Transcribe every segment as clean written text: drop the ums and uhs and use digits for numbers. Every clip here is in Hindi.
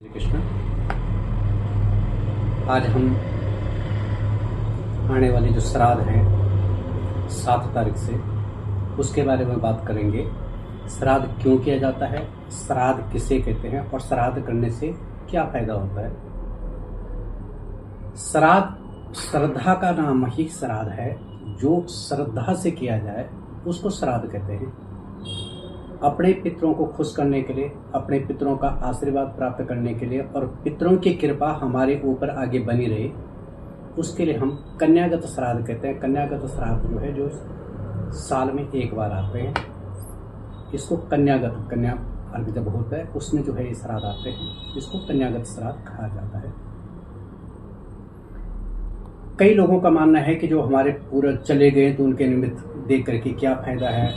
श्री कृष्ण। आज हम आने वाली जो श्राद्ध है 7 तारीख से, उसके बारे में बात करेंगे। श्राद्ध क्यों किया जाता है, श्राद्ध किसे कहते हैं और श्राद्ध करने से क्या फायदा होता है। श्राद्ध श्रद्धा का नाम ही श्राद्ध है। जो श्रद्धा से किया जाए उसको श्राद्ध कहते हैं। अपने पितरों को खुश करने के लिए, अपने पितरों का आशीर्वाद प्राप्त करने के लिए और पितरों की कृपा हमारे ऊपर आगे बनी रहे, उसके लिए हम कन्यागत श्राद्ध कहते हैं। कन्यागत श्राद्ध जो है, जो साल में एक बार आते हैं, इसको कन्यागत, कन्या अर्घ जब होता है उसमें जो है ये श्राद्ध आते हैं, इसको कन्यागत श्राद्ध कहा जाता है। कई लोगों का मानना है कि जो हमारे पूर्वज चले गए तो उनके निमित्त देख करके क्या फायदा है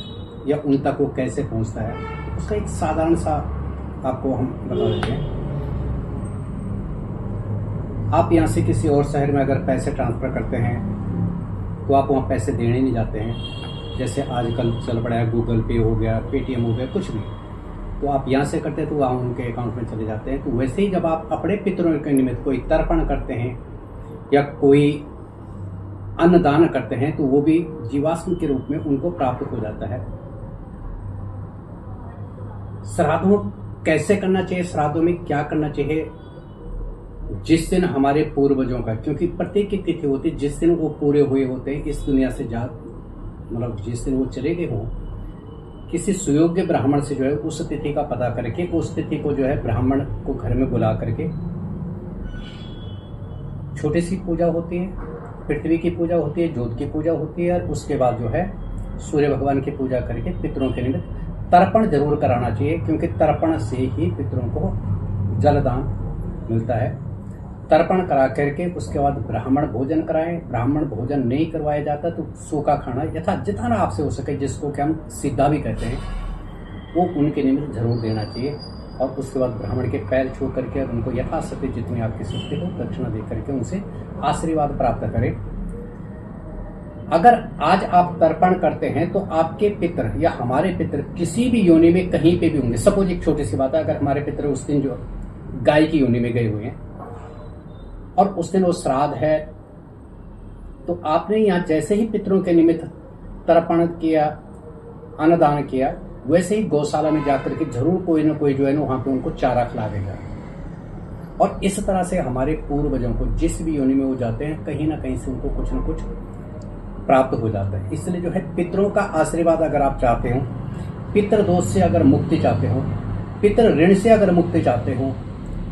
या उन तक वो कैसे पहुंचता है, उसका एक साधारण सा आपको हम बता देते हैं। आप यहाँ से किसी और शहर में अगर पैसे ट्रांसफर करते हैं तो आप वहाँ पैसे देने नहीं जाते हैं। जैसे आजकल चल पड़ा है गूगल पे हो गया, पेटीएम हो गया, कुछ भी, तो आप यहाँ से करते हैं तो वहाँ उनके अकाउंट में चले जाते हैं। तो वैसे ही जब आप अपने पितरों के निमित्त कोई तर्पण करते हैं या कोई अन्नदान करते हैं तो वो भी जीवाश्म के रूप में उनको प्राप्त हो जाता है। श्राद्धों कैसे करना चाहिए, श्राद्धों में क्या करना चाहिए। जिस दिन हमारे पूर्वजों का, क्योंकि प्रत्येक की तिथि होती है, जिस दिन वो पूरे हुए होते हैं इस दुनिया से मतलब जिस दिन वो चले गए हों, किसी सुयोग्य ब्राह्मण से जो है उस तिथि का पता करके उस तिथि को जो है ब्राह्मण को घर में बुला करके छोटी सी पूजा होती है, पृथ्वी की पूजा होती है, ज्योत की पूजा होती है और उसके बाद जो है सूर्य भगवान की पूजा करके पितरों के निमित्त तर्पण जरूर कराना चाहिए, क्योंकि तर्पण से ही पितरों को जलदान मिलता है। तर्पण करा करके उसके बाद ब्राह्मण भोजन कराएं। ब्राह्मण भोजन नहीं करवाया जाता तो सूखा खाना यथा जितना आपसे हो सके, जिसको कि हम सीधा भी कहते हैं, वो उनके निमित्त जरूर देना चाहिए। और उसके बाद ब्राह्मण के पैर छू करके और उनको यथाशक्ति जितनी आपकी शक्ति हो दक्षिणा दे करके उनसे आशीर्वाद प्राप्त करें। अगर आज आप तर्पण करते हैं तो आपके पितर या हमारे पितर किसी भी योनि में कहीं पे भी होंगे। सपोज एक छोटी सी बात है, अगर हमारे पितर उस दिन जो गाय की योनि में गए हुए हैं और उस दिन वो श्राद्ध है, तो आपने यहाँ जैसे ही पितरों के निमित्त तर्पण किया, अन्नदान किया, वैसे ही गौशाला में जाकर के जरूर कोई ना कोई जो है ना वहां पे उनको चारा खिला देगा। और इस तरह से हमारे पूर्वजों को जिस भी योनि में वो जाते हैं कहीं ना कहीं से उनको कुछ ना कुछ प्राप्त हो जाता है। इसलिए जो है पितरों का आशीर्वाद अगर आप चाहते हो, पितृ दोष से अगर मुक्ति चाहते हो, पितृ ऋण से अगर मुक्ति चाहते हो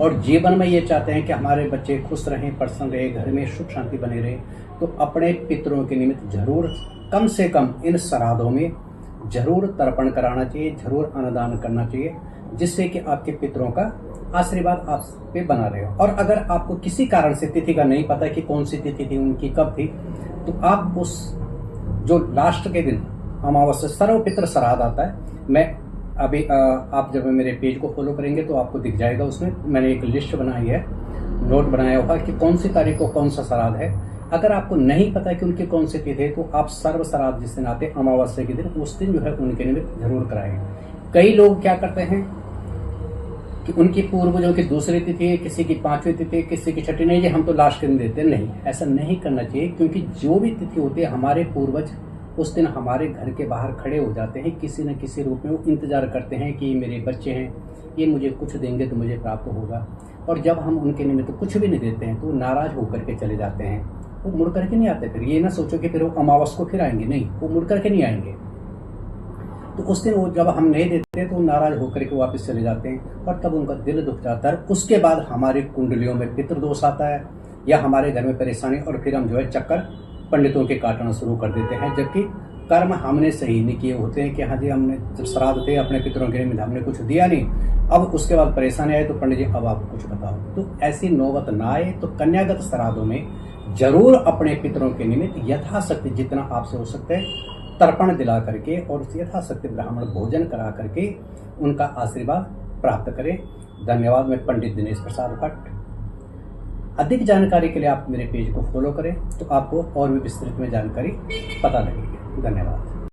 और जीवन में ये चाहते हैं कि हमारे बच्चे खुश रहें, प्रसन्न रहे, घर में सुख शांति बने रहे, तो अपने पितरों के निमित्त जरूर कम से कम इन श्राद्धों में जरूर तर्पण कराना चाहिए, जरूर अन्नदान करना चाहिए, जिससे कि आपके पितरों का आशीर्वाद आप पे बना रहे। और अगर आपको किसी कारण से तिथि का नहीं पता कि कौन सी तिथि थी उनकी, कब थी, तो आप उस जो लास्ट के दिन अमावस्या सर्वपितृ श्राद्ध आता है, मैं अभी आप जब मेरे पेज को फॉलो करेंगे तो आपको दिख जाएगा, उसमें मैंने एक लिस्ट बनाई है, नोट बनाया हुआ कि कौन सी तारीख को कौन सा श्राद्ध है। अगर आपको नहीं पता कि उनकी कौन सी तिथि है तो आप सर्व श्राद्ध जिस दिन आते अमावस्या के दिन, उस दिन जो है उनके निमित्त जरूर कराएं। कई लोग क्या करते हैं कि उनकी पूर्वजों की दूसरी तिथि है, किसी की 5वीं तिथि है, किसी की 6ठी, नहीं, हम तो लास्ट के दिन देते नहीं। ऐसा नहीं करना चाहिए, क्योंकि जो भी तिथि होती है हमारे पूर्वज उस दिन हमारे घर के बाहर खड़े हो जाते हैं, किसी न किसी रूप में वो इंतजार करते हैं कि मेरे बच्चे हैं, ये मुझे कुछ देंगे तो मुझे प्राप्त होगा। और जब हम उनके निमित्त कुछ भी नहीं देते हैं तो वो नाराज होकर के चले जाते हैं, वो मुड़ करके नहीं आते। फिर ये ना सोचो कि फिर वो अमावस को फिर आएंगे, नहीं, वो मुड़ करके नहीं आएंगे। तो उस दिन वो जब हम नहीं देते तो नाराज होकर के वापस चले जाते हैं और तब उनका दिल दुख जाता है। उसके बाद हमारी कुंडलियों में पितृदोष आता है या हमारे घर में परेशानी, और फिर हम जो है चक्कर पंडितों के काटना शुरू कर देते हैं, जबकि कर्म हमने सही नहीं किए होते हैं कि हाँ जी हमने जब श्राद्ध थे अपने पितरों के निमित्त हमने कुछ दिया नहीं, अब उसके बाद परेशानी आए तो पंडित जी अब आपको कुछ बताओ। तो ऐसी नौबत ना आए तो कन्यागत श्राद्धों में जरूर अपने पितरों के निमित्त यथाशक्ति जितना आपसे हो सकता है तर्पण दिला करके और यथाशक्ति ब्राह्मण भोजन करा करके उनका आशीर्वाद प्राप्त करें। धन्यवाद। मैं पंडित दिनेश प्रसाद भट्ट। अधिक जानकारी के लिए आप मेरे पेज को फॉलो करें तो आपको और भी विस्तृत में जानकारी पता लगेगी। धन्यवाद।